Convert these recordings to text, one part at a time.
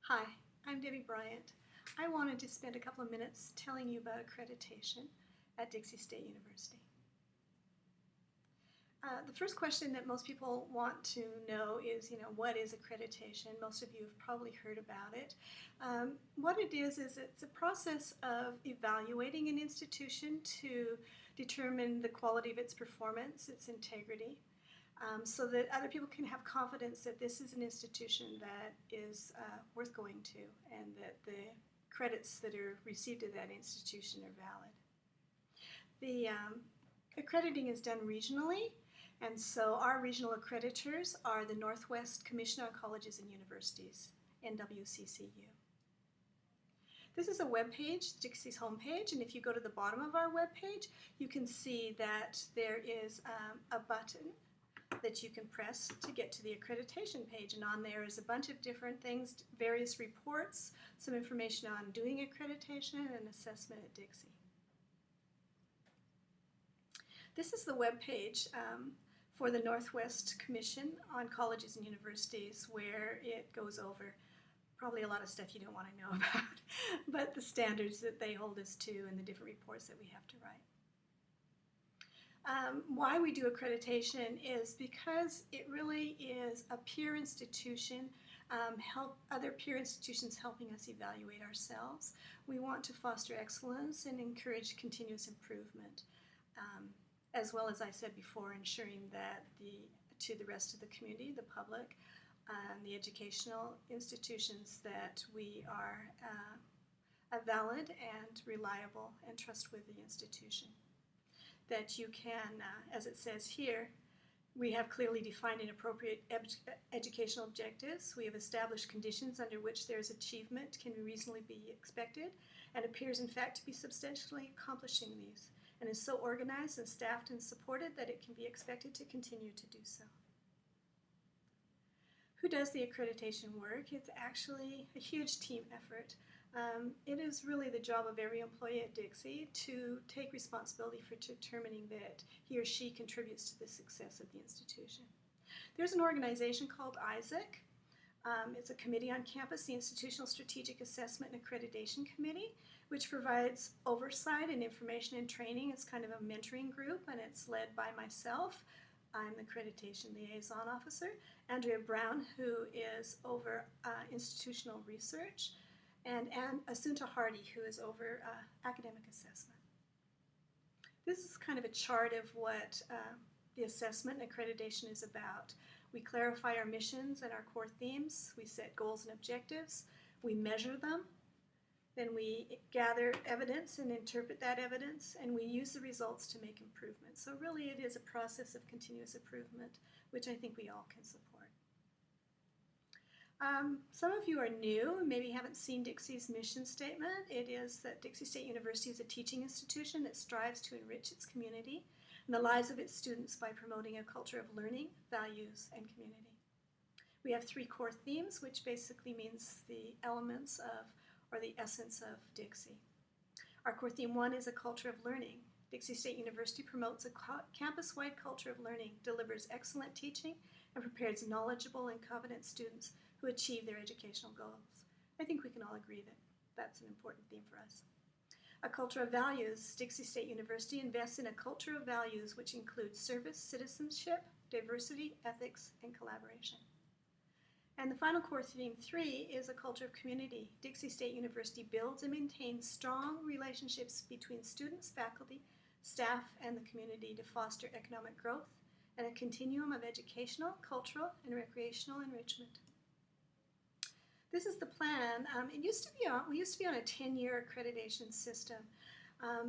Hi, I'm Debbie Bryant. I wanted to spend a couple of minutes telling you about accreditation at Dixie State University. The first question that most people want to know is, what is accreditation? Most of you have probably heard about it. What it is it's a process of evaluating an institution to determine the quality of its performance, its integrity, so that other people can have confidence that this is an institution that is worth going to and that the credits that are received at that institution are valid. The accrediting is done regionally, and so our regional accreditors are the Northwest Commission on Colleges and Universities, NWCCU. This is a web page, Dixie's homepage, and if you go to the bottom of our web page, you can see that there is a button that you can press to get to the accreditation page, and on there is a bunch of different things, various reports, some information on doing accreditation and assessment at Dixie. This is the web page for the Northwest Commission on Colleges and Universities, where it goes over probably a lot of stuff you don't want to know about, but the standards that they hold us to and the different reports that we have to write. Why we do accreditation is because it really is a peer institution, help other peer institutions helping us evaluate ourselves. We want to foster excellence and encourage continuous improvement, as well as I said before, ensuring that to the rest of the community, the public, the educational institutions, that we are a valid and reliable and trustworthy institution. That you can, as it says here, we have clearly defined and appropriate educational objectives. We have established conditions under which there's achievement can reasonably be expected and appears in fact to be substantially accomplishing these, and is so organized and staffed and supported that it can be expected to continue to do so. Who does the accreditation work? It's actually a huge team effort. It is really the job of every employee at Dixie to take responsibility for determining that he or she contributes to the success of the institution. There's an organization called ISAC. It's a committee on campus, the Institutional Strategic Assessment and Accreditation Committee, which provides oversight and information and training. It's kind of a mentoring group, and it's led by myself. I'm the Accreditation Liaison Officer. Andrea Brown, who is over institutional research, and Asunta Hardy, who is over academic assessment. This is kind of a chart of what the assessment and accreditation is about. We clarify our missions and our core themes. We set goals and objectives. We measure them. Then we gather evidence and interpret that evidence, and we use the results to make improvements. So really it is a process of continuous improvement, which I think we all can support. Some of you are new and maybe haven't seen Dixie's mission statement. It is that Dixie State University is a teaching institution that strives to enrich its community and the lives of its students by promoting a culture of learning, values, and community. We have 3 core themes, which basically means the elements of, or the essence of, Dixie. Our core theme 1 is a culture of learning. Dixie State University promotes a campus-wide culture of learning, delivers excellent teaching, and prepares knowledgeable and competent students who achieve their educational goals. I think we can all agree that that's an important theme for us. A culture of values. Dixie State University invests in a culture of values which includes service, citizenship, diversity, ethics, and collaboration. And the final core theme 3 is a culture of community. Dixie State University builds and maintains strong relationships between students, faculty, staff, and the community to foster economic growth and a continuum of educational, cultural, and recreational enrichment. This is the plan. We used to be on a 10-year accreditation system,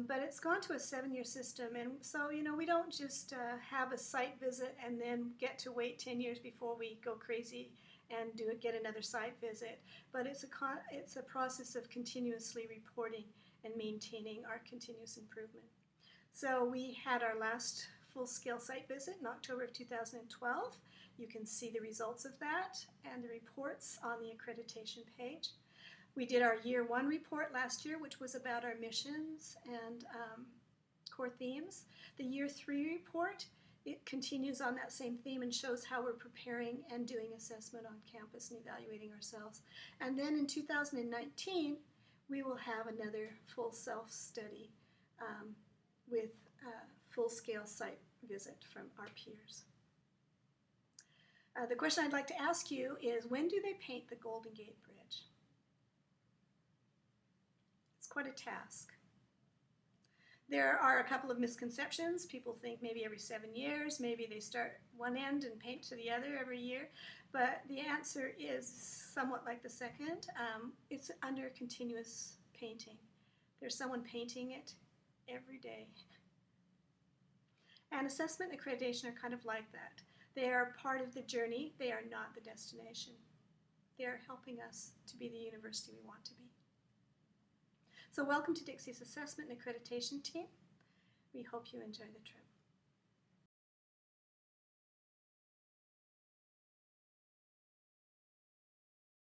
but it's gone to a 7-year system, and so we don't just have a site visit and then get to wait 10 years before we go crazy and get another site visit. But it's a process of continuously reporting and maintaining our continuous improvement. So we had our last full-scale site visit in October of 2012. You can see the results of that and the reports on the accreditation page. We did our year 1 report last year, which was about our missions and core themes. The year 3 report it continues on that same theme and shows how we're preparing and doing assessment on campus and evaluating ourselves. And then in 2019, we will have another full self-study with a full-scale site visit from our peers. The question I'd like to ask you is, when do they paint the Golden Gate Bridge? It's quite a task. There are a couple of misconceptions. People think maybe every 7 years, maybe they start one end and paint to the other every year, but the answer is somewhat like the second. It's under continuous painting. There's someone painting it every day. And assessment and accreditation are kind of like that. They are part of the journey. They are not the destination. They are helping us to be the university we want to be. So welcome to Dixie's assessment and accreditation team. We hope you enjoy the trip.